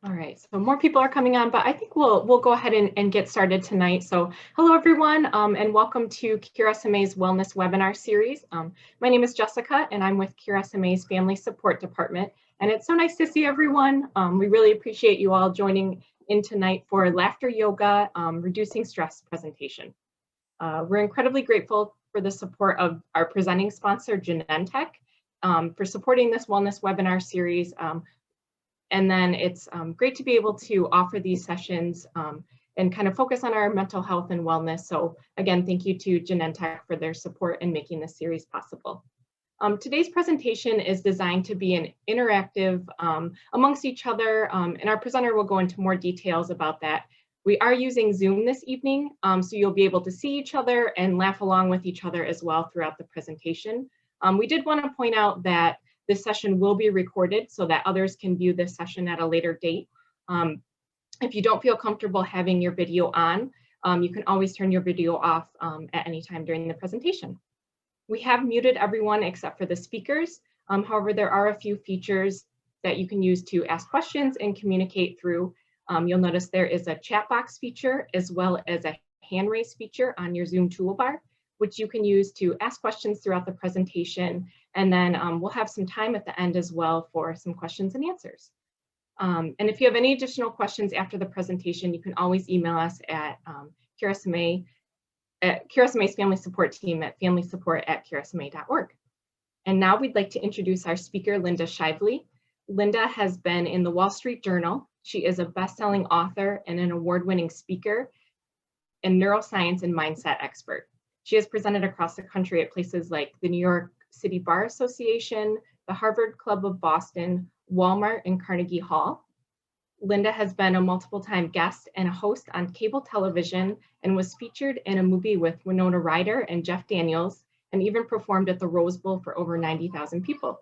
All right, so more people are coming on, but I think we'll go ahead and get started tonight. So hello everyone, and welcome to QSMA's Wellness Webinar Series. My name is Jessica and I'm with QSMA's Family Support Department. And it's so nice to see everyone. We really appreciate you all joining in tonight for Laughter Yoga, Reducing Stress presentation. We're incredibly grateful for the support of our presenting sponsor, Genentech, for supporting this wellness webinar series. And then it's great to be able to offer these sessions and kind of focus on our mental health and wellness. So again, thank you to Genentech for their support in making this series possible. Today's presentation is designed to be an interactive amongst each other, and our presenter will go into more details about that. We are using Zoom this evening, so you'll be able to see each other and laugh along with each other as well throughout the presentation. We did want to point out that this session will be recorded so that others can view this session at a later date. If you don't feel comfortable having your video on, you can always turn your video off at any time during the presentation. We have muted everyone except for the speakers. However, there are a few features that you can use to ask questions and communicate through. You'll notice there is a chat box feature as well as a hand raise feature on your Zoom toolbar, which you can use to ask questions throughout the presentation. And then we'll have some time at the end as well for some questions and answers. And if you have any additional questions after the presentation, you can always email us at QSMA's Family Support Team at familysupport@qsma.org. And now we'd like to introduce our speaker, Linda Shively. Linda has been in the Wall Street Journal. She is a best-selling author and an award-winning speaker and neuroscience and mindset expert. She has presented across the country at places like the New York City Bar Association, the Harvard Club of Boston, Walmart, and Carnegie Hall. Linda has been a multiple-time guest and a host on cable television and was featured in a movie with Winona Ryder and Jeff Daniels, and even performed at the Rose Bowl for over 90,000 people.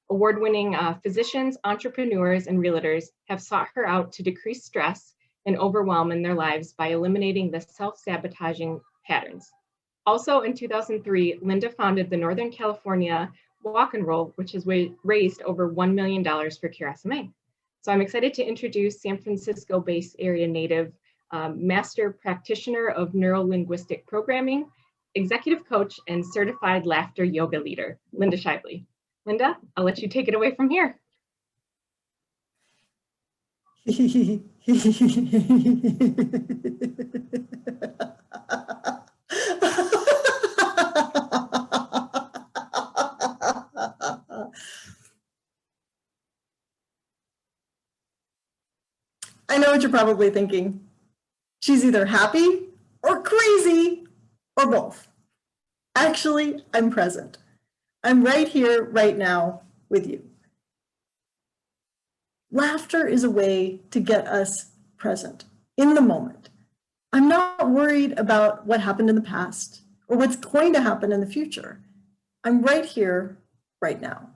Award-winning physicians, entrepreneurs, and realtors have sought her out to decrease stress and overwhelm in their lives by eliminating the self-sabotaging patterns. Also in 2003, Linda founded the Northern California Walk and Roll, which has raised over $1 million for QSMA. So I'm excited to introduce San Francisco-based area native, master practitioner of neuro-linguistic programming, executive coach, and certified laughter yoga leader, Linda Shively. Linda, I'll let you take it away from here. I know what you're probably thinking. She's either happy or crazy or both. Actually, I'm present. I'm right here, right now with you. Laughter is a way to get us present in the moment. I'm not worried about what happened in the past or what's going to happen in the future. I'm right here, right now.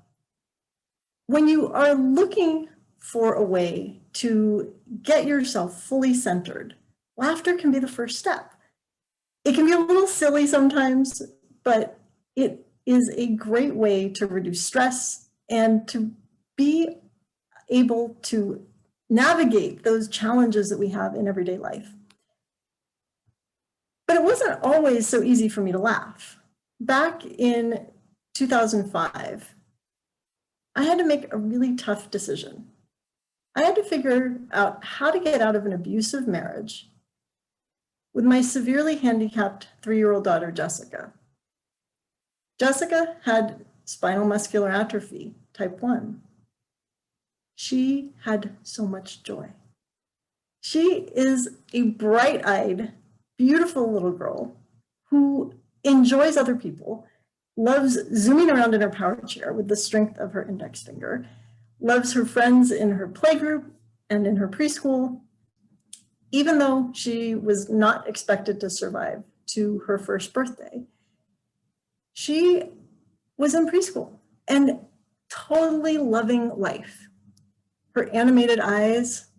When you are looking for a way to get yourself fully centered, laughter can be the first step. It can be a little silly sometimes, but it is a great way to reduce stress and to be able to navigate those challenges that we have in everyday life. But it wasn't always so easy for me to laugh. Back in 2005, I had to make a really tough decision. I had to figure out how to get out of an abusive marriage with my severely handicapped 3-year-old daughter, Jessica. Jessica had spinal muscular atrophy, type 1. She had so much joy. She is a bright-eyed, beautiful little girl who enjoys other people, loves zooming around in her power chair with the strength of her index finger, loves her friends in her playgroup and in her preschool, even though she was not expected to survive to her first birthday. She was in preschool and totally loving life. Her animated eyes,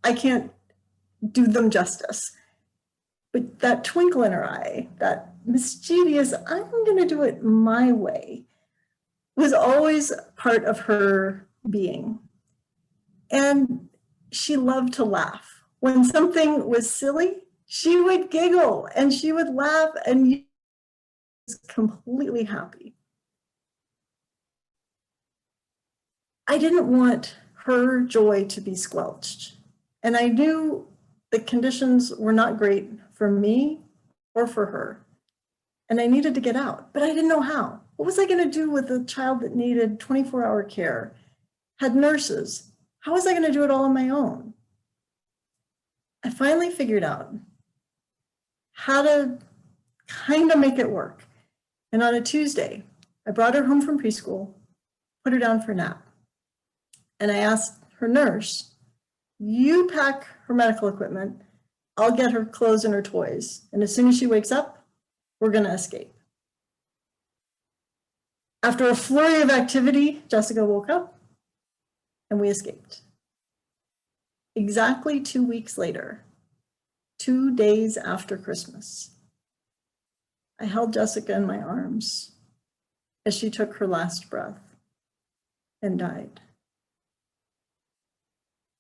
I can't do them justice, but that twinkle in her eye, that mischievous, I'm gonna do it my way, was always part of her being. And she loved to laugh. When something was silly, she would giggle and she would laugh and you was completely happy. I didn't want her joy to be squelched. And I knew the conditions were not great for me or for her. And I needed to get out, but I didn't know how. What was I going to do with a child that needed 24-hour care, had nurses? How was I going to do it all on my own? I finally figured out how to kind of make it work. And on a Tuesday, I brought her home from preschool, put her down for a nap. And I asked her nurse, you pack her medical equipment, I'll get her clothes and her toys. And as soon as she wakes up, we're going to escape. After a flurry of activity, Jessica woke up and we escaped. Exactly 2 weeks later, 2 days after Christmas, I held Jessica in my arms as she took her last breath and died.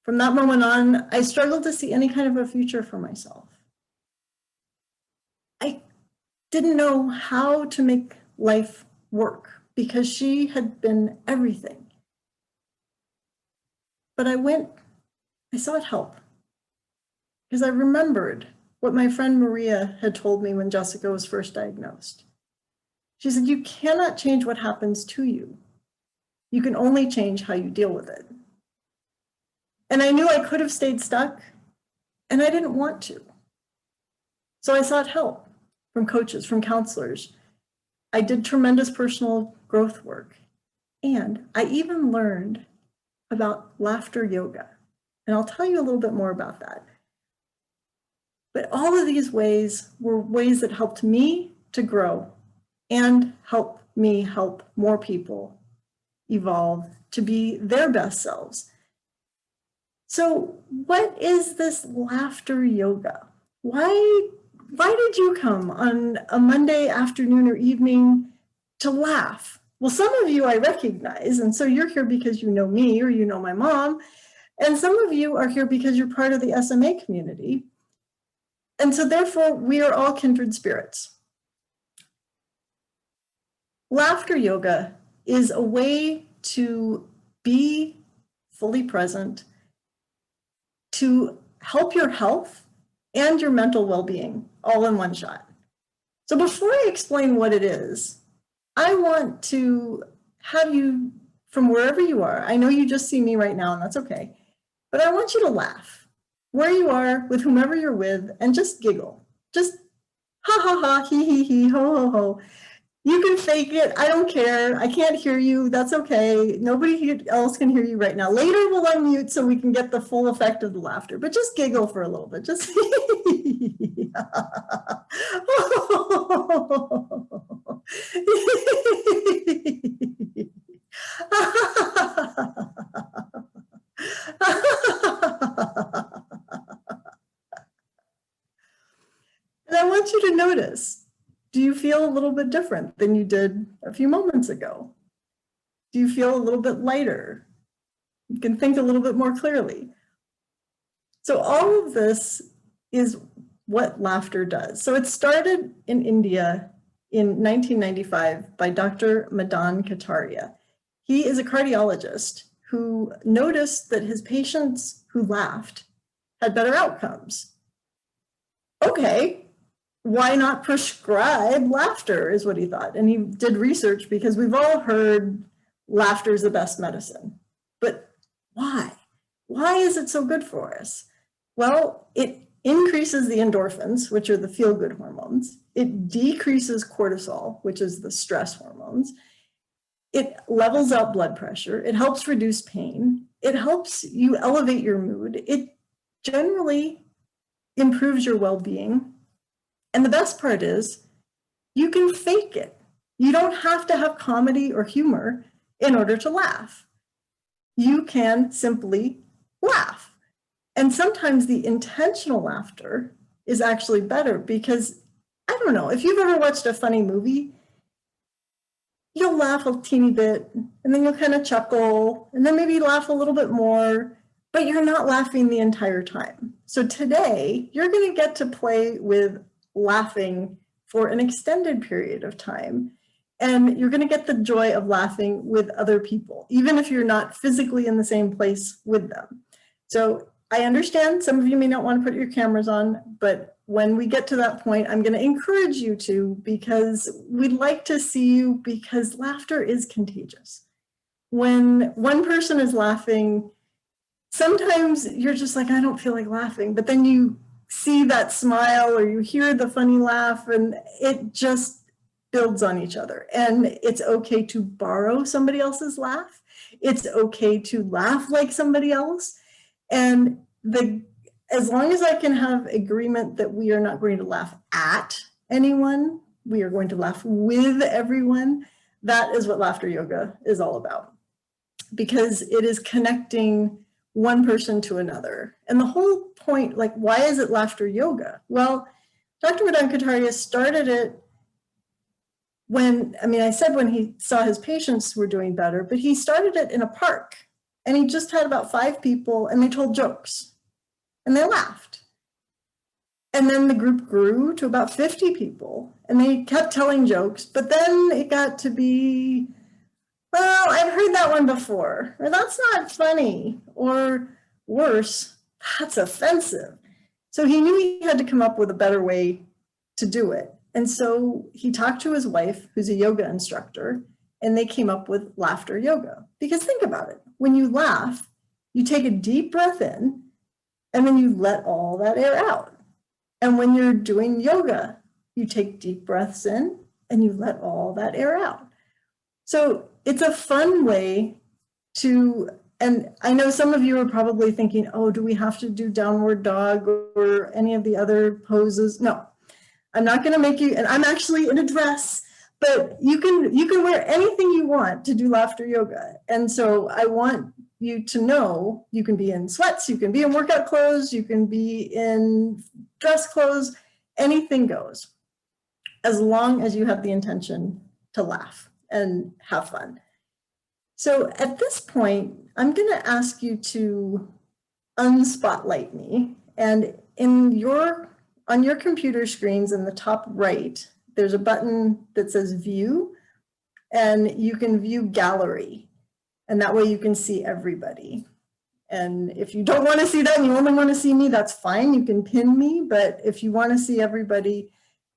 From that moment on, I struggled to see any kind of a future for myself. I didn't know how to make life work because she had been everything. But I sought help because I remembered what my friend Maria had told me when Jessica was first diagnosed. She said, you cannot change what happens to you. You can only change how you deal with it. And I knew I could have stayed stuck, and I didn't want to. So I sought help from coaches, from counselors. I did tremendous personal growth work, and I even learned about laughter yoga. And I'll tell you a little bit more about that. But all of these ways were ways that helped me to grow and help me help more people evolve to be their best selves. So what is this laughter yoga? Why did you come on a Monday afternoon or evening to laugh? Well, some of you I recognize, and so you're here because you know me or you know my mom, and some of you are here because you're part of the SMA community. And so therefore, we are all kindred spirits. Laughter yoga is a way to be fully present, to help your health and your mental well-being all in one shot. So before I explain what it is, I want to have you, from wherever you are, I know you just see me right now and that's okay, but I want you to laugh where you are with whomever you're with and just giggle. Just ha ha ha, he he he, ho ho ho. You can fake it, I don't care, I can't hear you, that's okay. Nobody else can hear you right now. Later we'll unmute so we can get the full effect of the laughter, but just giggle for a little bit, just And I want you to notice, do you feel a little bit different than you did a few moments ago? Do you feel a little bit lighter? You can think a little bit more clearly. So all of this is what laughter does. So it started in India in 1995 by Dr. Madan Kataria. He is a cardiologist who noticed that his patients who laughed had better outcomes. Okay, why not prescribe laughter is what he thought. And he did research because we've all heard laughter is the best medicine. But why? Why is it so good for us? Well, it increases the endorphins, which are the feel-good hormones. It decreases cortisol, which is the stress hormones. It levels out blood pressure. It helps reduce pain. It helps you elevate your mood. It generally improves your well-being. And the best part is you can fake it. You don't have to have comedy or humor in order to laugh. You can simply laugh. And sometimes the intentional laughter is actually better because, I don't know, if you've ever watched a funny movie, you'll laugh a teeny bit and then you'll kind of chuckle and then maybe laugh a little bit more. but you're not laughing the entire time. So today, you're going to get to play with laughing for an extended period of time. And you're going to get the joy of laughing with other people, even if you're not physically in the same place with them. So I understand some of you may not want to put your cameras on, but when we get to that point, I'm going to encourage you to, because we'd like to see you, because laughter is contagious. When one person is laughing, sometimes you're just like, I don't feel like laughing, but then you see that smile or you hear the funny laugh and it just builds on each other. And it's okay to borrow somebody else's laugh. It's okay to laugh like somebody else. And as long as I can have agreement that we are not going to laugh at anyone, we are going to laugh with everyone, that is what laughter yoga is all about. Because it is connecting one person to another. And the whole point, like, why is it laughter yoga? Well, Dr. Madan Kataria started it when he saw his patients were doing better, but he started it in a park and he just had about 5 people and they told jokes and they laughed. And then the group grew to about 50 people and they kept telling jokes, but then it got to be, well, I've heard that one before, or that's not funny, or worse, that's offensive. So he knew he had to come up with a better way to do it. And so he talked to his wife, who's a yoga instructor, and they came up with laughter yoga. Because think about it, when you laugh, you take a deep breath in, and then you let all that air out. And when you're doing yoga, you take deep breaths in, and you let all that air out. So it's a fun way to, and I know some of you are probably thinking, oh, do we have to do downward dog or any of the other poses? No, I'm not going to make you, and I'm actually in a dress, but you can wear anything you want to do laughter yoga. And so I want you to know you can be in sweats, you can be in workout clothes, you can be in dress clothes, anything goes, as long as you have the intention to laugh and have fun. So at this point, I'm going to ask you to unspotlight me. And on your computer screens in the top right, there's a button that says View, and you can view Gallery. And that way you can see everybody. And if you don't want to see that and you only want to see me, that's fine. You can pin me. But if you want to see everybody,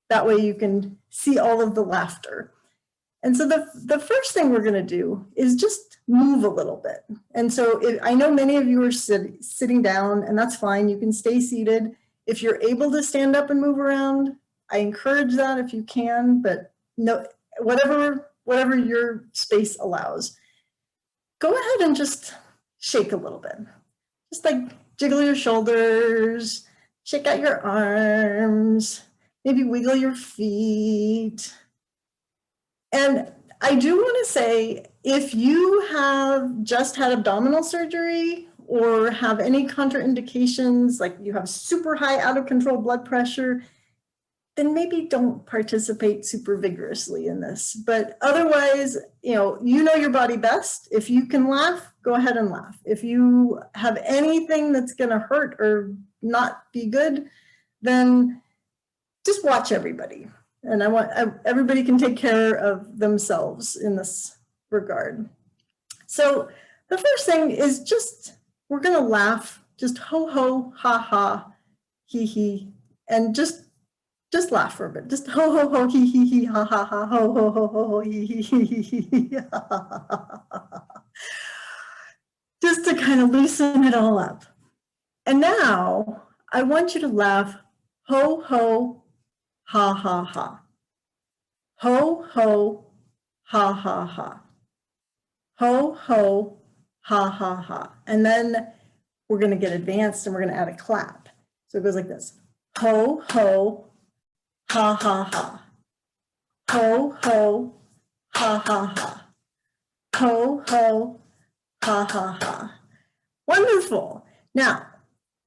that way you can see all of the laughter. And so the first thing we're going to do is just move a little bit. And so I know many of you are sitting down, and that's fine. You can stay seated. If you're able to stand up and move around, I encourage that if you can, but no, whatever your space allows. Go ahead and just shake a little bit. Just like jiggle your shoulders, shake out your arms, maybe wiggle your feet. And I do want to say, if you have just had abdominal surgery or have any contraindications, like you have super high out of control blood pressure, then maybe don't participate super vigorously in this. But otherwise, you know your body best. If you can laugh, go ahead and laugh. If you have anything that's going to hurt or not be good, then just watch everybody. And everybody can take care of themselves in this regard. So the first thing is we're going to laugh, just ho, ho, ha, ha, he, he, and just laugh for a bit. Just ho, ho, ho, he, he, ha, ha, ha, ho, ho, ho, ho, he, he, ha, ha, ha, ha. Just to kind of loosen it all up. And now I want you to laugh ho, ho, ha, ha, ha. Ho, ho, ha, ha, ha. Ho, ho, ha, ha, ha. And then we're going to get advanced and we're going to add a clap. So it goes like this. Ho, ho, ha, ha, ha. Ho, ho, ha, ha, ha. Ho, ho, ha, ha, ha. Wonderful. Now,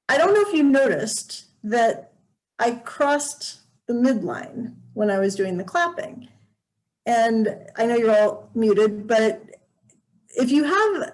I don't know if you noticed that I crossed the midline when I was doing the clapping. And I know you're all muted, but if you have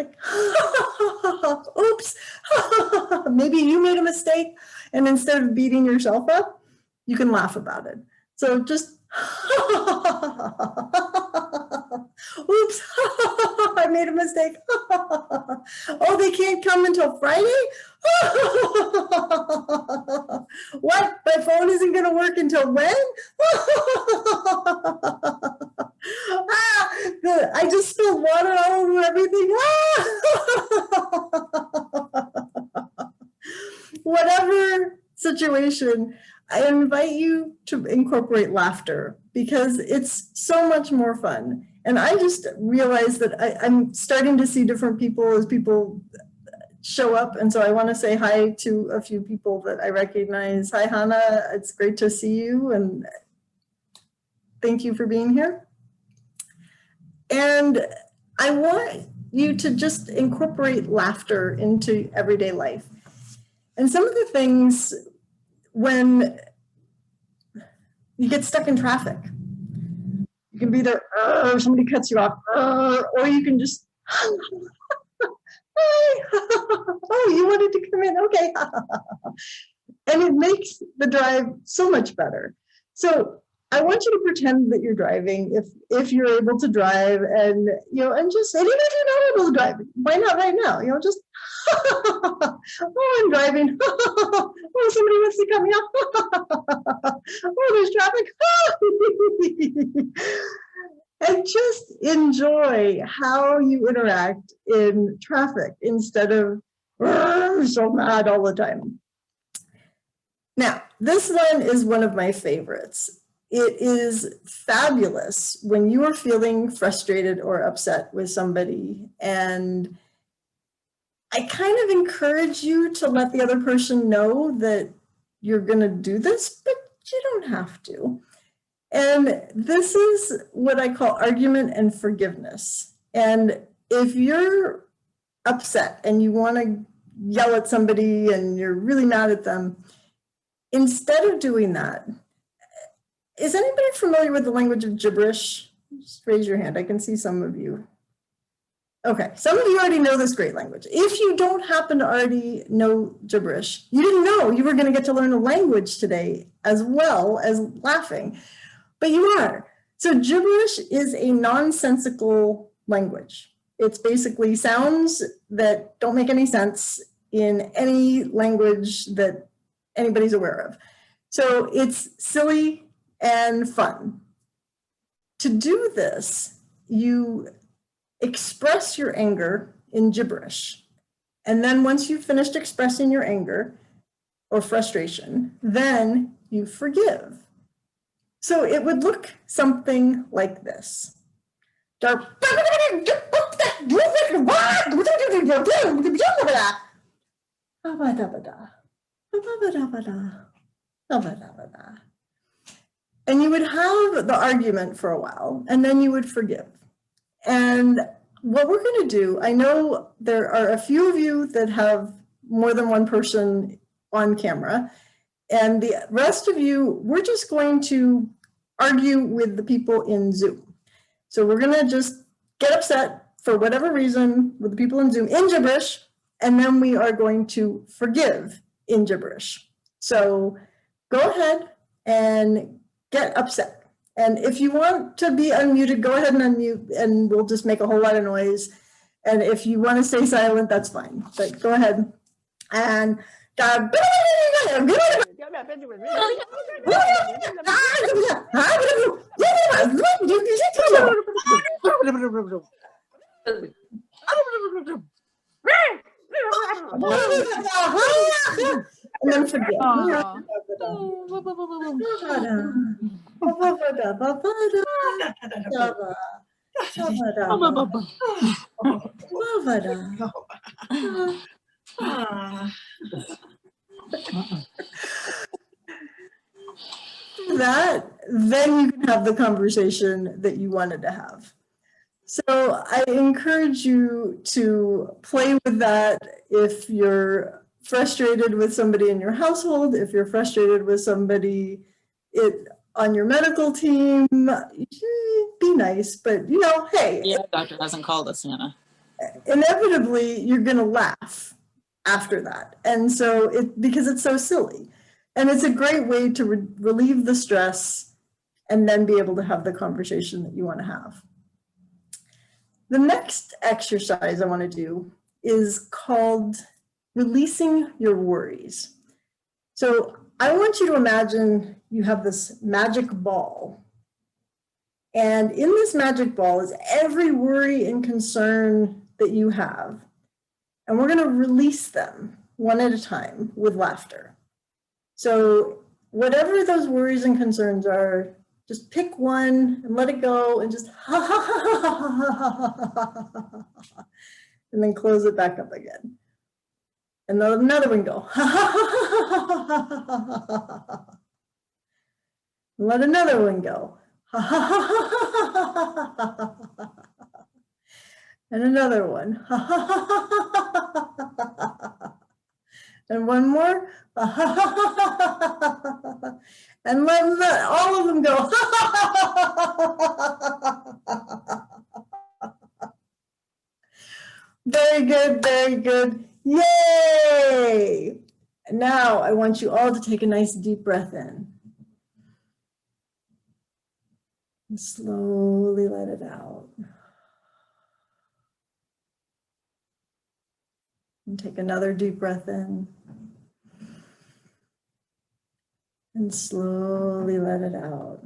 like, oops, maybe you made a mistake. And instead of beating yourself up, you can laugh about it. So just, oops, I made a mistake. Oh, they can't come until Friday? What? My phone isn't going to work until when? I just spilled water all over everything. Whatever situation, I invite you to incorporate laughter because it's so much more fun. And I just realized that I'm starting to see different people as people show up. And so I want to say hi to a few people that I recognize. Hi, Hannah. It's great to see you. And thank you for being here. And I want you to just incorporate laughter into everyday life. And some of the things when you get stuck in traffic, you can be there, somebody cuts you off, or you can just, hi, oh, you wanted to come in, okay. And it makes the drive so much better. So I want you to pretend that you're driving if you're able to drive, and and just, and even if you're not able to drive, why not right now? Just oh, I'm driving. Oh, somebody wants to cut me off. Oh, there's traffic. And just enjoy how you interact in traffic instead of so mad all the time. Now, this one is one of my favorites. It is fabulous when you are feeling frustrated or upset with somebody, and I kind of encourage you to let the other person know that you're going to do this, but you don't have to. And this is what I call argument and forgiveness. And if you're upset and you want to yell at somebody and you're really mad at them, instead of doing that, is anybody familiar with the language of gibberish? Just raise your hand. I can see some of you. Okay, some of you already know this great language. If you don't happen to already know gibberish, you didn't know you were going to get to learn a language today as well as laughing, but you are. So gibberish is a nonsensical language. It's basically sounds that don't make any sense in any language that anybody's aware of. So it's silly and fun. To do this, you express your anger in gibberish. And then once you've finished expressing your anger or frustration, then you forgive. So it would look something like this. And you would have the argument for a while, and then you would forgive. And what we're going to do, I know there are a few of you that have more than one person on camera, and the rest of you, we're just going to argue with the people in Zoom. So we're going to just get upset for whatever reason with the people in Zoom in gibberish, and then we are going to forgive in gibberish. So go ahead and get upset. And if you want to be unmuted, go ahead and unmute, and we'll just make a whole lot of noise. And if you want to stay silent, that's fine. But go ahead and and then forget. That, then you can have the conversation that you wanted to have. So I encourage you to play with that if you're frustrated with somebody in your household, if you're frustrated with somebody on your medical team, be nice, but hey. Yeah, doctor hasn't called us, Hannah. inevitably you're going to laugh after that. And so because it's so silly. And it's a great way to relieve the stress and then be able to have the conversation that you want to have. The next exercise I want to do is called releasing your worries. So I want you to imagine you have this magic ball. And in this magic ball is every worry and concern that you have. And we're going to release them one at a time with laughter. So whatever those worries and concerns are, just pick one and let it go and just ha ha ha ha ha ha ha, and then close it back up again. And let another one go ha ha ha ha ha ha ha. Let another one go ha ha ha ha ha ha ha. And another one ha ha ha ha ha ha. And one more ha ha ha ha ha. And let all of them go. Very good, very good. Yay! And now I want you all to take a nice deep breath in. And slowly let it out. And take another deep breath in. And slowly let it out.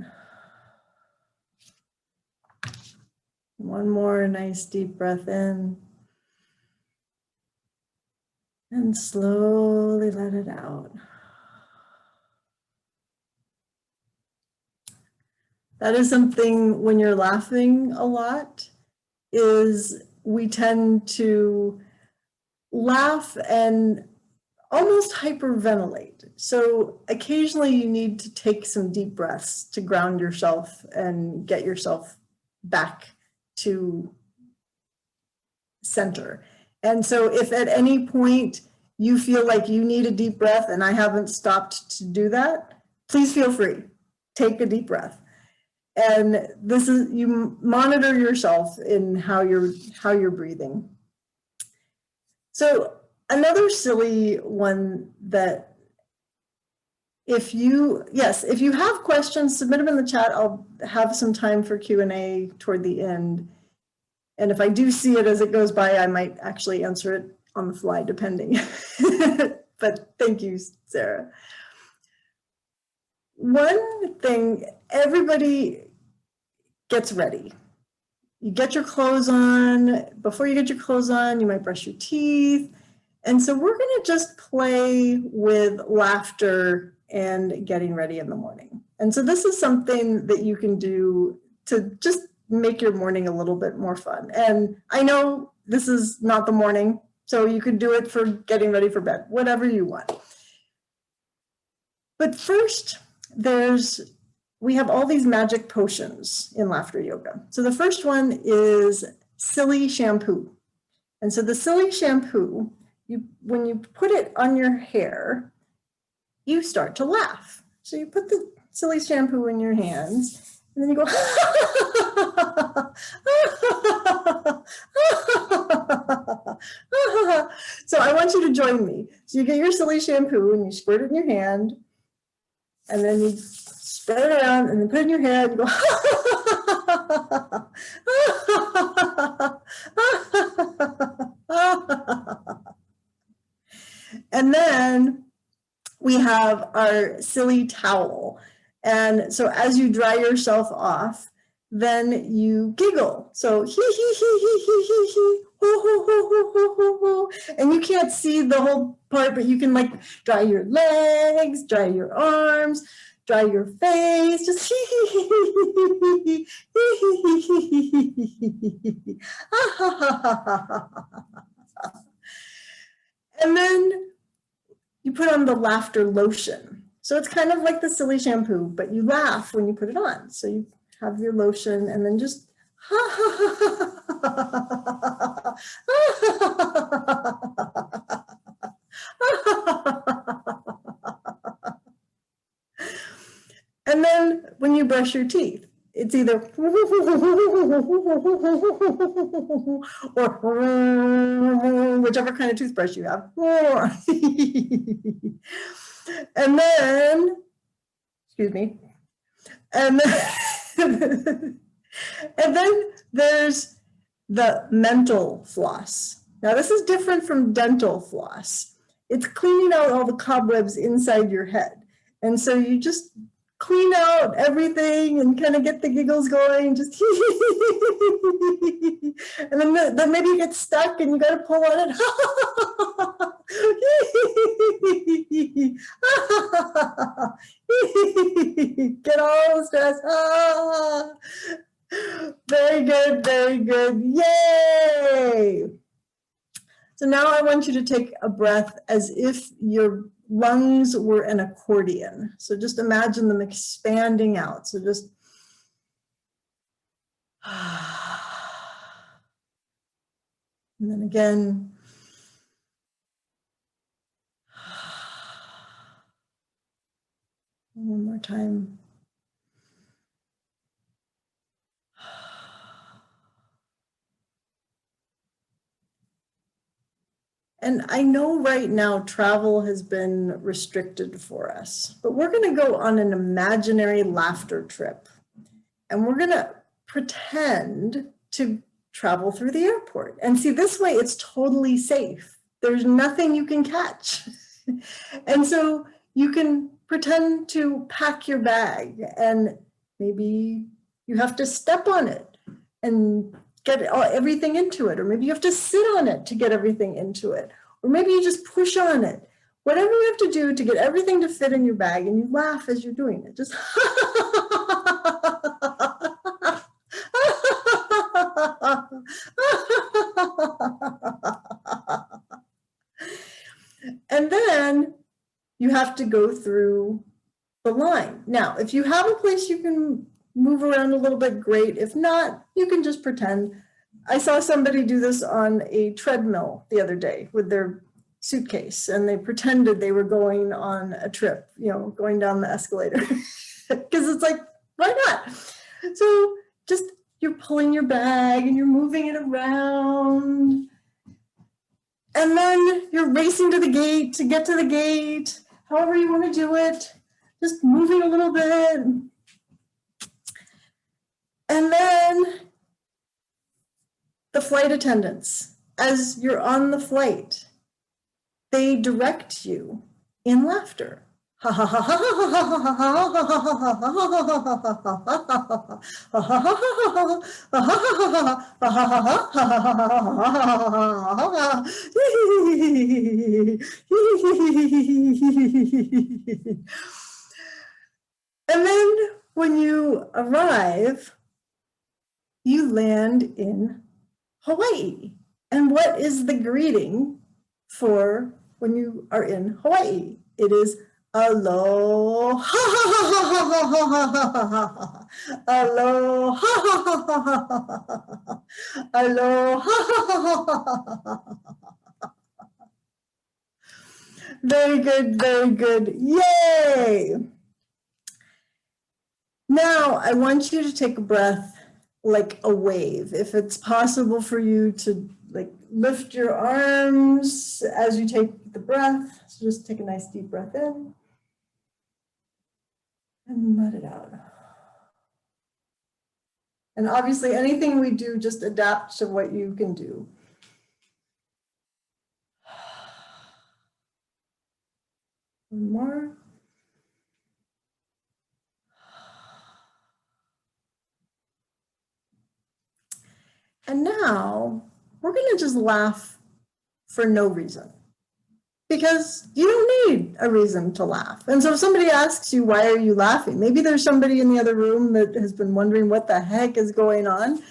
One more nice deep breath in. And slowly let it out. That is something when you're laughing a lot, is we tend to laugh and almost hyperventilate. So occasionally you need to take some deep breaths to ground yourself and get yourself back to center. And so if at any point you feel like you need a deep breath and I haven't stopped to do that, please feel free. Take a deep breath. And this is, you monitor yourself in how you're breathing. So another silly one that if you have questions, submit them in the chat. I'll have some time for Q&A toward the end. And if I do see it as it goes by, I might actually answer it on the fly, depending. But thank you, Sarah. One thing, everybody gets ready. You get your clothes on. Before you get your clothes on, you might brush your teeth. And so we're going to just play with laughter and getting ready in the morning. And so this is something that you can do to just make your morning a little bit more fun. And I know this is not the morning, so you could do it for getting ready for bed, whatever you want. But first, we have all these magic potions in laughter yoga. So the first one is silly shampoo. And so the silly shampoo, when you put it on your hair, you start to laugh. So you put the silly shampoo in your hands, and then you go, so I want you to join me. So you get your silly shampoo and you squirt it in your hand, and then you spread it around and then put it in your hair and go, and then we have our silly towel. And so as you dry yourself off, then you giggle. So hee hee hee hee hee hee hee, hoo hoo hoo hoo hoo hoo hoo. And you can't see the whole part, but you can like dry your legs, dry your arms, dry your face, just hee hee hee hee hee hee hee hee hee. And then you put on the laughter lotion. So it's kind of like the silly shampoo, but you laugh when you put it on. So you have your lotion and then just and then when you brush your teeth, it's either or whichever kind of toothbrush you have. And then, excuse me, and then, and then there's the mental floss. Now this is different from dental floss. It's cleaning out all the cobwebs inside your head. And so you just clean out everything and kind of get the giggles going, just and then maybe you get stuck and you got to pull on it. Get all the stress. Very good, very good. Yay! So now I want you to take a breath as if your lungs were an accordion. So just imagine them expanding out. So just and then again. One more time. And I know right now travel has been restricted for us, but we're going to go on an imaginary laughter trip. And we're going to pretend to travel through the airport. And see, this way it's totally safe. There's nothing you can catch. And so you can pretend to pack your bag and maybe you have to step on it and get everything into it, or maybe you have to sit on it to get everything into it, or maybe you just push on it. Whatever you have to do to get everything to fit in your bag, and you laugh as you're doing it. Just and then you have to go through the line. Now, if you have a place you can move around a little bit, great. If not, you can just pretend. I saw somebody do this on a treadmill the other day with their suitcase, and they pretended they were going on a trip, you know, going down the escalator. Because it's like, why not? So just you're pulling your bag and you're moving it around. And then you're racing to the gate to get to the gate, however you want to do it, just moving a little bit. And then the flight attendants, as you're on the flight, they direct you in laughter. And then when you arrive, you land in Hawaii. And what is the greeting for when you are in Hawaii? It is aloha, aloha, aloha. Very good, very good. Yay! Now I want you to take a breath like a wave. If it's possible for you to like lift your arms as you take the breath, so just take a nice deep breath in and let it out. And obviously anything we do, just adapt to what you can do. One more. And now we're going to just laugh for no reason, because you don't need a reason to laugh. And so if somebody asks you, why are you laughing? Maybe there's somebody in the other room that has been wondering what the heck is going on.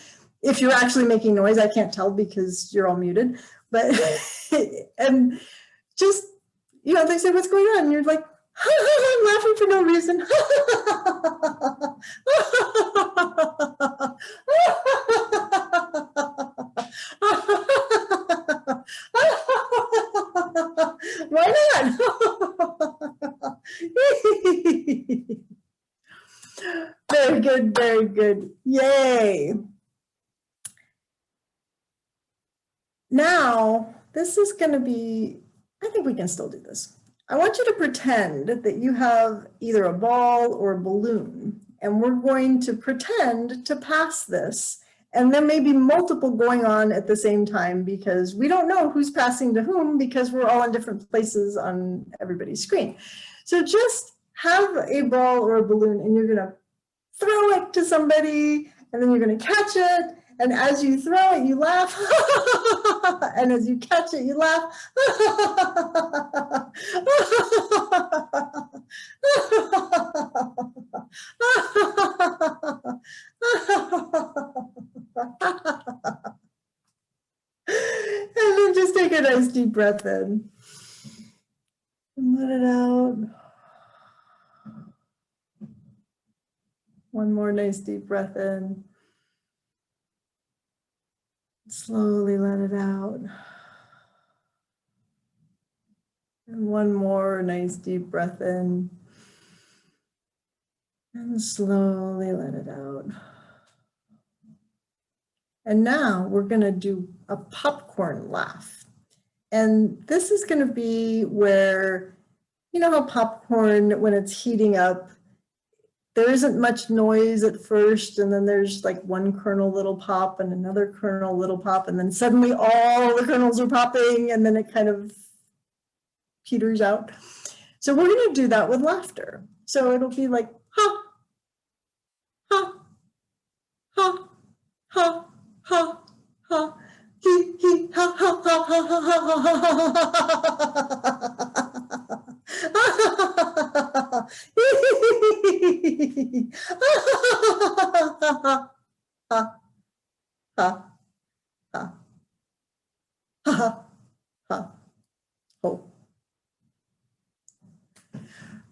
If you're actually making noise, I can't tell because you're all muted, but, and just, you know, they say, what's going on? And you're like, I'm laughing for no reason. Why not? Very Very good, very good. Yay. Now, this is going to be, I think we can still do this. I want you to pretend that you have either a ball or a balloon, and we're going to pretend to pass this. And there may be multiple going on at the same time because we don't know who's passing to whom because we're all in different places on everybody's screen. So just have a ball or a balloon and you're gonna throw it to somebody and then you're gonna catch it. And as you throw it, you laugh. And as you catch it, you laugh. And then just take a nice deep breath in. And let it out. One more nice deep breath in. Slowly let it out. And one more nice deep breath in. And slowly let it out. And now we're going to do a popcorn laugh. And this is going to be where, you know how popcorn, when it's heating up, there isn't much noise at first, and then there's like one kernel little pop and another kernel little pop, and then suddenly all the kernels are popping, and then it kind of peters out. So we're going to do that with laughter. So it'll be like, ha, ha, ha, ha, ha, ha, he, ha, ha, ha, ha, ha, ha,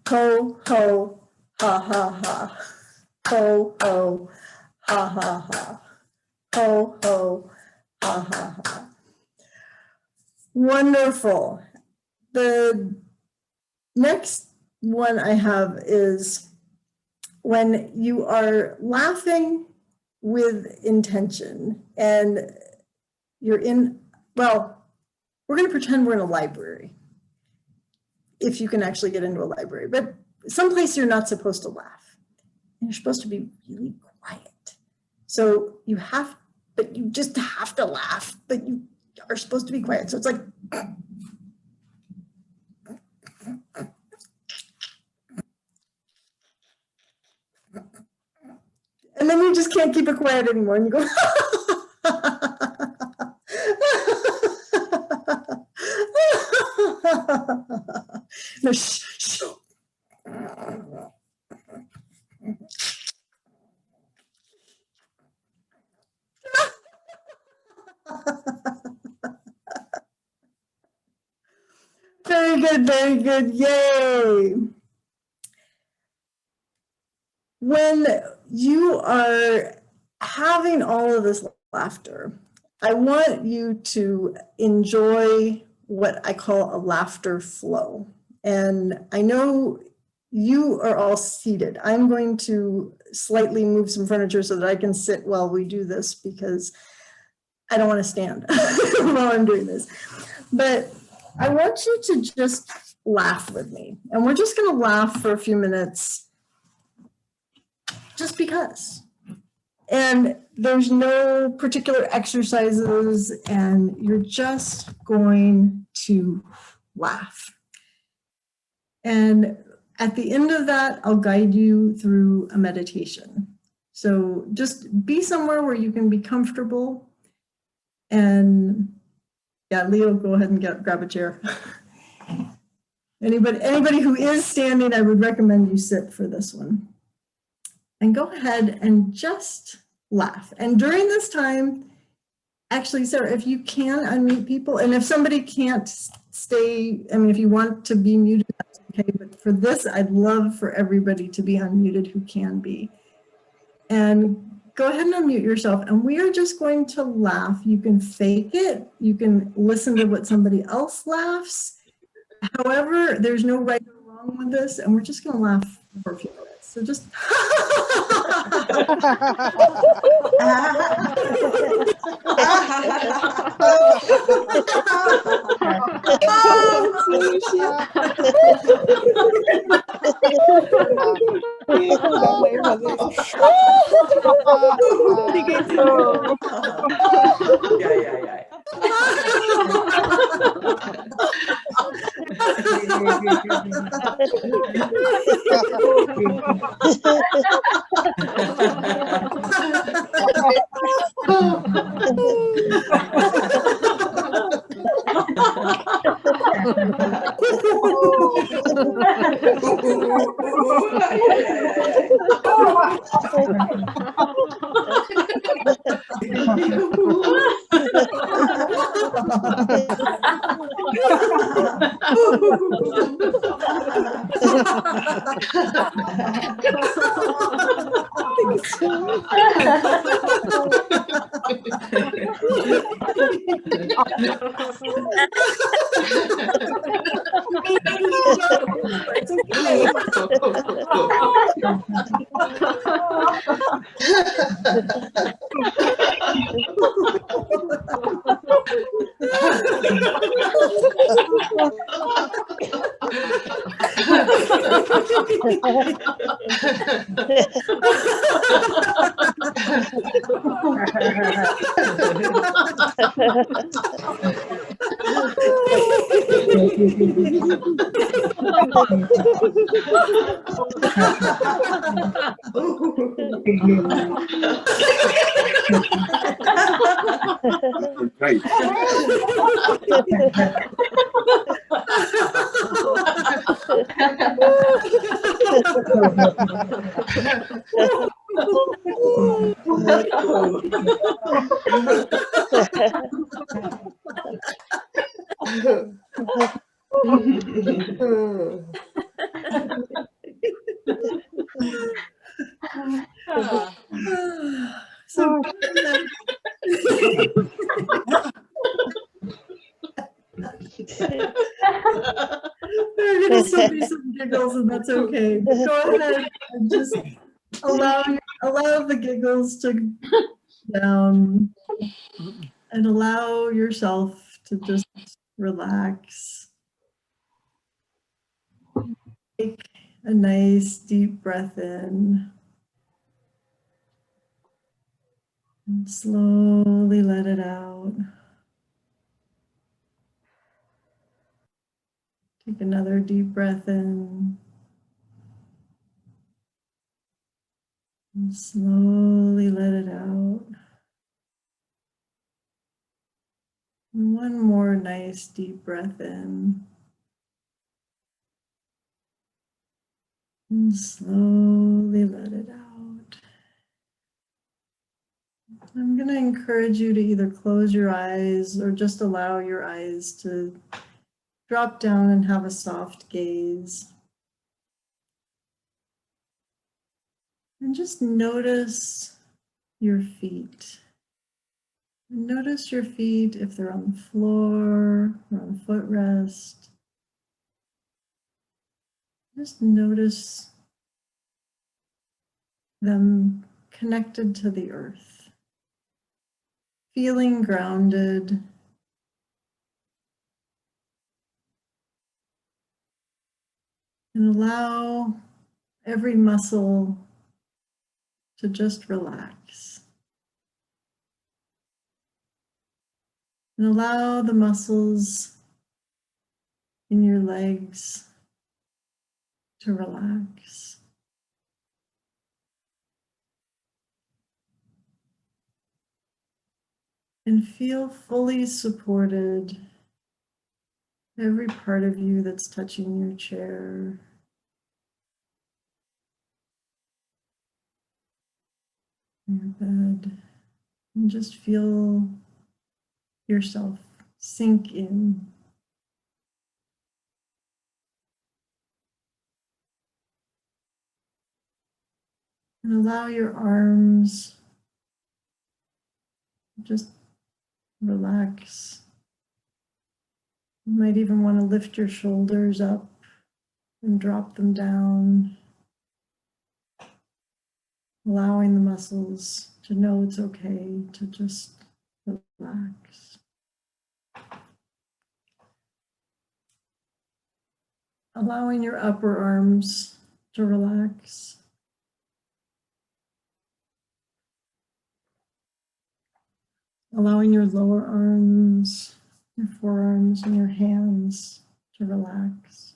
ho, ho, ha, ha, ha, ho, ho, ha, ha, ha, ho, ho, ha, ha, ha. Wonderful. The next one I have is when you are laughing with intention and you're in, well, we're going to pretend we're in a library, if you can actually get into a library, but someplace you're not supposed to laugh. And you're supposed to be really quiet. So you have, but you just have to laugh, but you are supposed to be quiet. So it's like, and then you just can't keep it quiet anymore. And you go, no, shh, shh. Very good, very good. Yay. When you are having all of this laughter, I want you to enjoy what I call a laughter flow. And I know you are all seated. I'm going to slightly move some furniture so that I can sit while we do this because I don't want to stand while I'm doing this. But I want you to just laugh with me. And we're just going to laugh for a few minutes just because. And there's no particular exercises, and you're just going to laugh. And at the end of that, I'll guide you through a meditation. So just be somewhere where you can be comfortable. And yeah, Leo, go ahead and grab a chair. Anybody who is standing, I would recommend you sit for this one. And go ahead and just laugh. And during this time, actually, Sarah, if you can unmute people, and if somebody can't stay, I mean, if you want to be muted, that's okay. But for this, I'd love for everybody to be unmuted who can be. And go ahead and unmute yourself. And we are just going to laugh. You can fake it. You can listen to what somebody else laughs. However, there's no right or wrong with this. And we're just going to laugh for a few minutes. So just Right. So there are gonna still be some giggles, and that's okay. But go ahead and just allow the giggles to down and allow yourself to just relax. Take a nice deep breath in and slowly let it out. Take another deep breath in and slowly let it out. And one more nice deep breath in and slowly let it out. I'm going to encourage you to either close your eyes or just allow your eyes to drop down and have a soft gaze. And just notice your feet. Notice your feet if they're on the floor or on a footrest. Just notice them connected to the earth, feeling grounded. And allow every muscle to just relax. And allow the muscles in your legs to relax. And feel fully supported. Every part of you that's touching your chair. Your bed. And just feel yourself sink in. And allow your arms just relax. You might even want to lift your shoulders up and drop them down. allowing the muscles to know it's okay to just relax. Allowing your upper arms to relax. Allowing your lower arms, your forearms, and your hands to relax.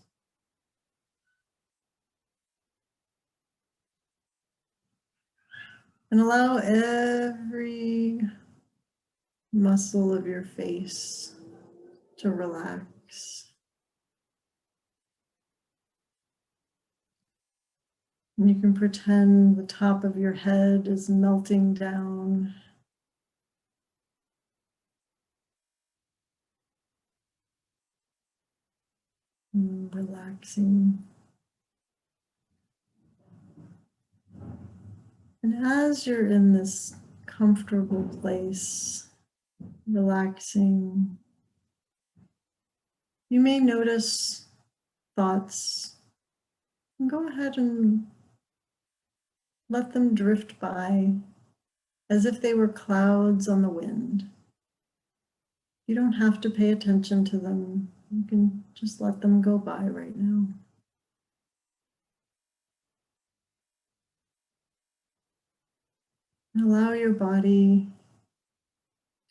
And allow every muscle of your face to relax. And you can pretend the top of your head is melting down. And relaxing. And as you're in this comfortable place, relaxing, you may notice thoughts. And go ahead and let them drift by as if they were clouds on the wind. You don't have to pay attention to them. You can just let them go by right now. And allow your body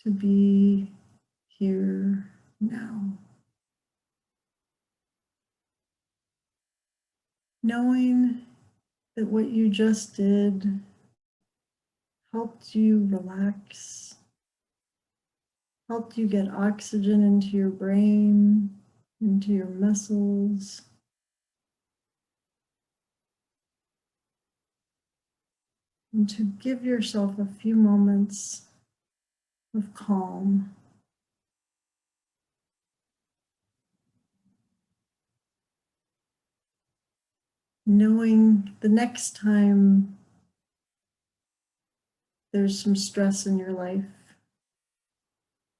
to be here now. Knowing that what you just did helped you relax, helped you get oxygen into your brain, into your muscles. And to give yourself a few moments of calm. Knowing the next time there's some stress in your life,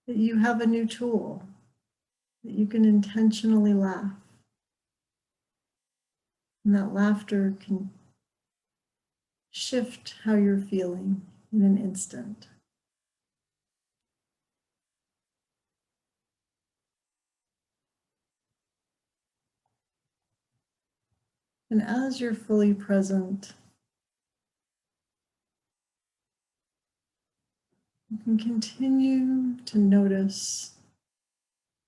that you have a new tool, that you can intentionally laugh. And that laughter can shift how you're feeling in an instant. And as you're fully present, you can continue to notice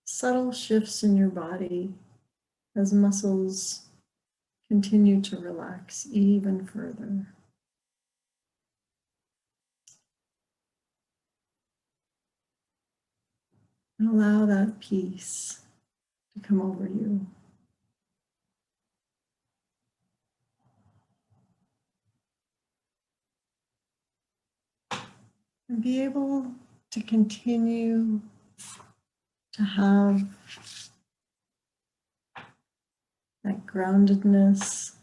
subtle shifts in your body as muscles continue to relax even further. And allow that peace to come over you. And be able to continue to have that groundedness,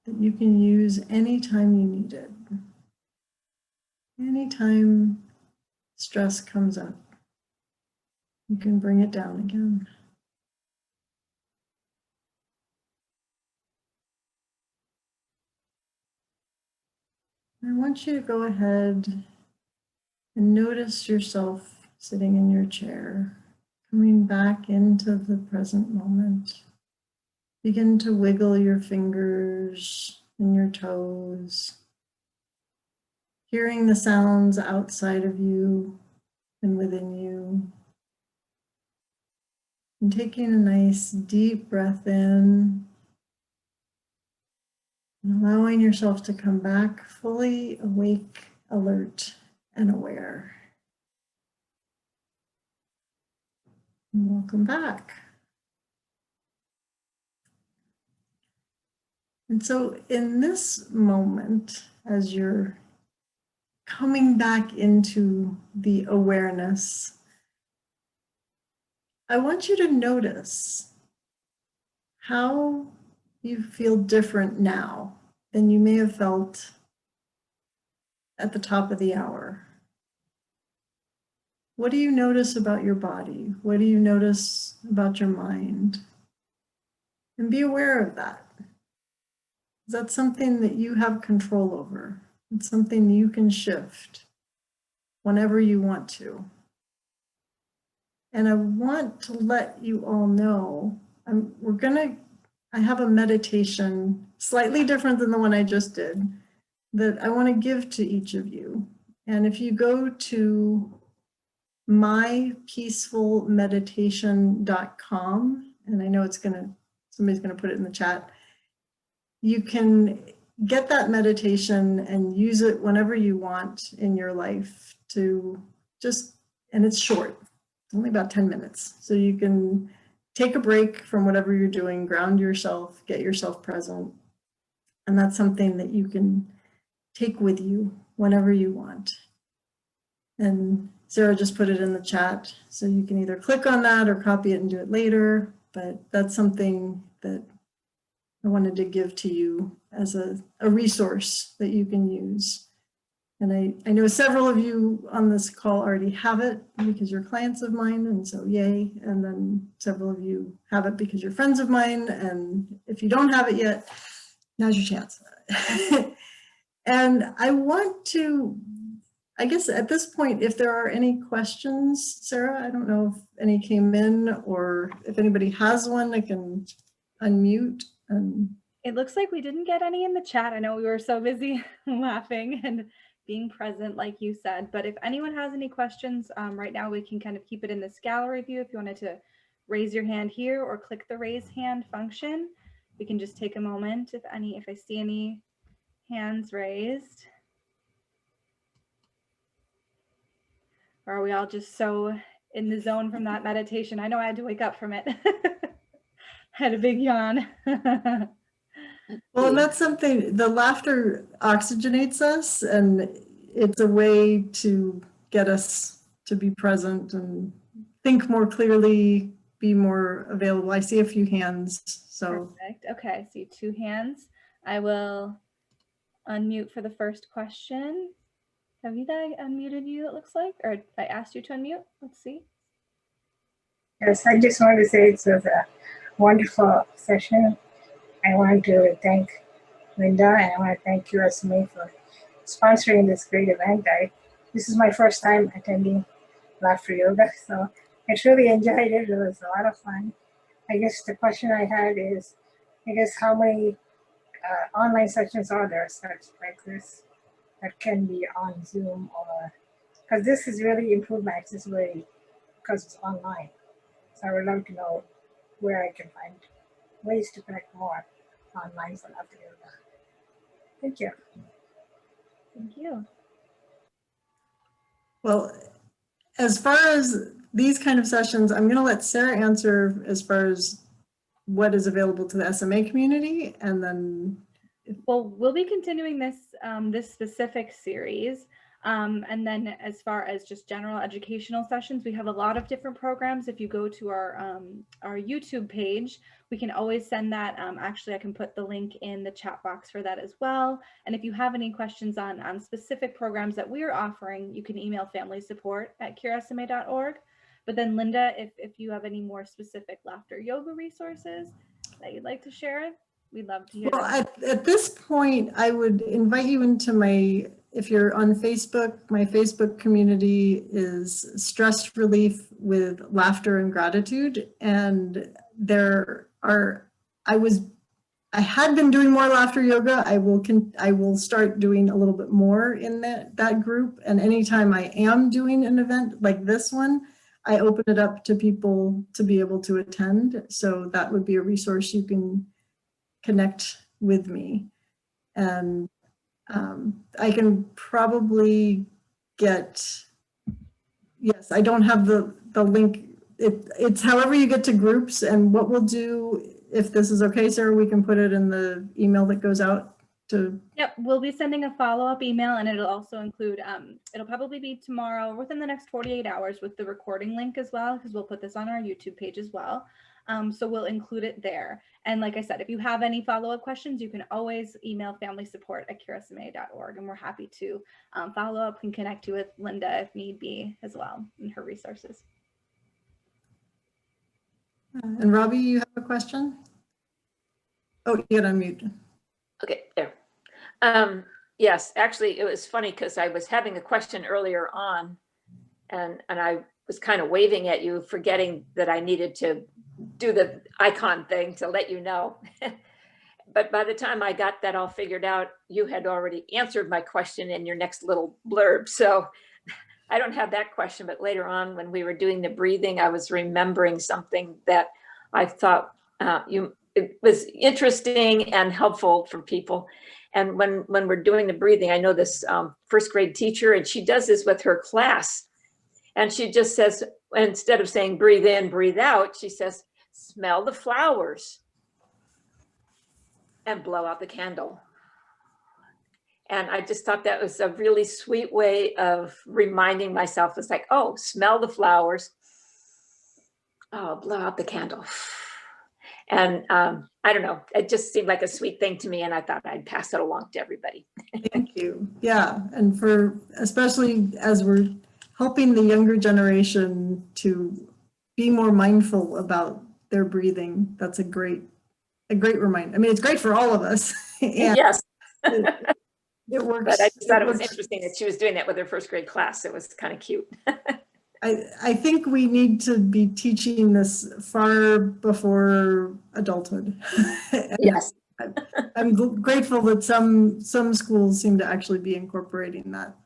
that you can use anytime you need it. Anytime stress comes up, you can bring it down again. I want you to go ahead and notice yourself sitting in your chair, coming back into the present moment. Begin to wiggle your fingers and your toes, hearing the sounds outside of you and within you. And taking a nice deep breath in, and allowing yourself to come back fully awake, alert, and aware. And welcome back. And so in this moment, as you're coming back into the awareness, I want you to notice how you feel different now than you may have felt at the top of the hour. What do you notice about your body? What do you notice about your mind? And be aware of that. That's something that you have control over. It's something you can shift whenever you want to. And I want to let you all know, I have a meditation slightly different than the one I just did that I want to give to each of you. And if you go to mypeacefulmeditation.com, and I know somebody's going to put it in the chat, you can get that meditation and use it whenever you want in your life and it's short, it's only about 10 minutes. So you can take a break from whatever you're doing, ground yourself, get yourself present. And that's something that you can take with you whenever you want. And Sarah just put it in the chat, so you can either click on that or copy it and do it later, but that's something that I wanted to give to you as a resource that you can use. And I know several of you on this call already have it because you're clients of mine, and so yay. And then several of you have it because you're friends of mine, and if you don't have it yet, now's your chance. And I want to, I guess at this point, if there are any questions, Sarah, I don't know if any came in or if anybody has one, I can unmute. It looks like we didn't get any in the chat. I know we were so busy laughing and being present, like you said, but if anyone has any questions right now, we can kind of keep it in this gallery view. If you wanted to raise your hand here or click the raise hand function, we can just take a moment if I see any hands raised. Or are we all just so in the zone from that meditation? I know I had to wake up from it. Had a big yawn. Well, and that's something, the laughter oxygenates us, and it's a way to get us to be present and think more clearly, be more available. I see a few hands, so. Perfect. Okay, I see 2 hands. I will unmute for the first question. Kavita, I unmuted you, it looks like, or I asked you to unmute. Let's see. Yes, I just want to say it was a wonderful session. I want to thank Linda, and I want to thank QSMA for sponsoring this great event. This is my first time attending laughter yoga, so I truly enjoyed it. It was a lot of fun. I guess the question I had is, how many online sessions are there such like this that can be on Zoom, or because this has really improved my accessibility because it's online. So I would love to know where I can find ways to connect more online for laughter yoga. Thank you. Thank you. Well, as far as these kind of sessions, I'm going to let Sarah answer as far as what is available to the SMA community, and then. Well, we'll be continuing this this specific series. And then as far as just general educational sessions, we have a lot of different programs. If you go to our YouTube page, we can always send that. Actually, I can put the link in the chat box for that as well. And if you have any questions on specific programs that we are offering, you can email familysuport@curesma.org. But then Linda, if you have any more specific laughter yoga resources that you'd like to share, we'd love to hear Well, them. at this point, I would invite you into if you're on Facebook, my Facebook community is Stress Relief with Laughter and Gratitude. And I had been doing more laughter yoga. I will start doing a little bit more in that group. And anytime I am doing an event like this one, I open it up to people to be able to attend. So that would be a resource you can connect with me. And I can probably yes, I don't have the link. It's however you get to groups, and what we'll do, if this is okay, Sarah, we can put it in the email that goes out to. Yep, we'll be sending a follow-up email, and it'll also include, it'll probably be tomorrow within the next 48 hours with the recording link as well, because we'll put this on our YouTube page as well. So we'll include it there. And like I said, if you have any follow-up questions, you can always email familysuport@curesma.org, and we're happy to follow up and connect you with Linda if need be as well, and her resources. And Robbie, you have a question? Oh, you gotta unmute. Okay, there. Yes, actually, it was funny because I was having a question earlier on, and I was kind of waving at you, forgetting that I needed to do the icon thing to let you know. But by the time I got that all figured out, you had already answered my question in your next little blurb. So I don't have that question, but later on when we were doing the breathing, I was remembering something that I thought it was interesting and helpful for people. And when we're doing the breathing, I know this first grade teacher, and she does this with her class. And she just says, instead of saying breathe in, breathe out, she says, smell the flowers and blow out the candle. And I just thought that was a really sweet way of reminding myself. It's like, oh, smell the flowers. Oh, blow out the candle. And I don't know, it just seemed like a sweet thing to me, and I thought I'd pass it along to everybody. Thank you. Yeah, and for especially as we're helping the younger generation to be more mindful about their breathing, that's a great reminder. I mean, it's great for all of us. And Yes, it works. but I just thought it was works. interesting that she was doing that with her first grade class. It was kind of cute. I think we need to be teaching this far before adulthood. Yes. I'm grateful that some schools seem to actually be incorporating that.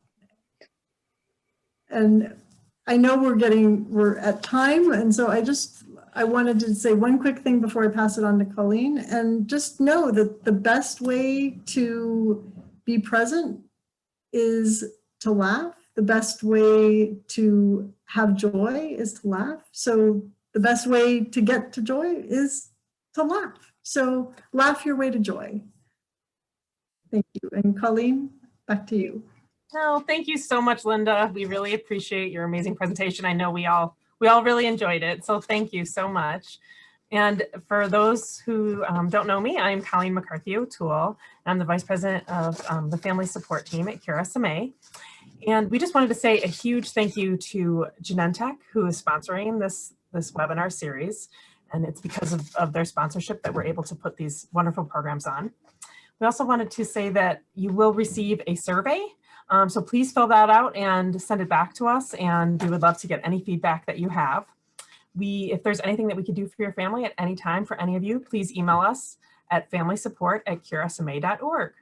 And I know we're at time, and so I wanted to say one quick thing before I pass it on to Colleen, and just know that the best way to be present is to laugh. The best way to have joy is to laugh. So the best way to get to joy is to laugh. So laugh your way to joy. Thank you. And Colleen, back to you. No, thank you so much, Linda. We really appreciate your amazing presentation. I know we all really enjoyed it. So thank you so much. And for those who don't know me, I'm Colleen McCarthy O'Toole. I'm the Vice President of the Family Support Team at QRSMA. And we just wanted to say a huge thank you to Genentech, who is sponsoring this webinar series. And it's because of their sponsorship that we're able to put these wonderful programs on. We also wanted to say that you will receive a survey. So please fill that out and send it back to us. And we would love to get any feedback that you have. If there's anything that we could do for your family at any time for any of you, please email us at familysupport@cursma.org.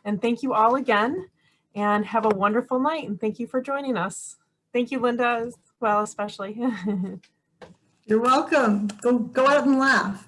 And thank you all again, and have a wonderful night. And thank you for joining us. Thank you, Linda, as well, especially. You're welcome. Go out and laugh.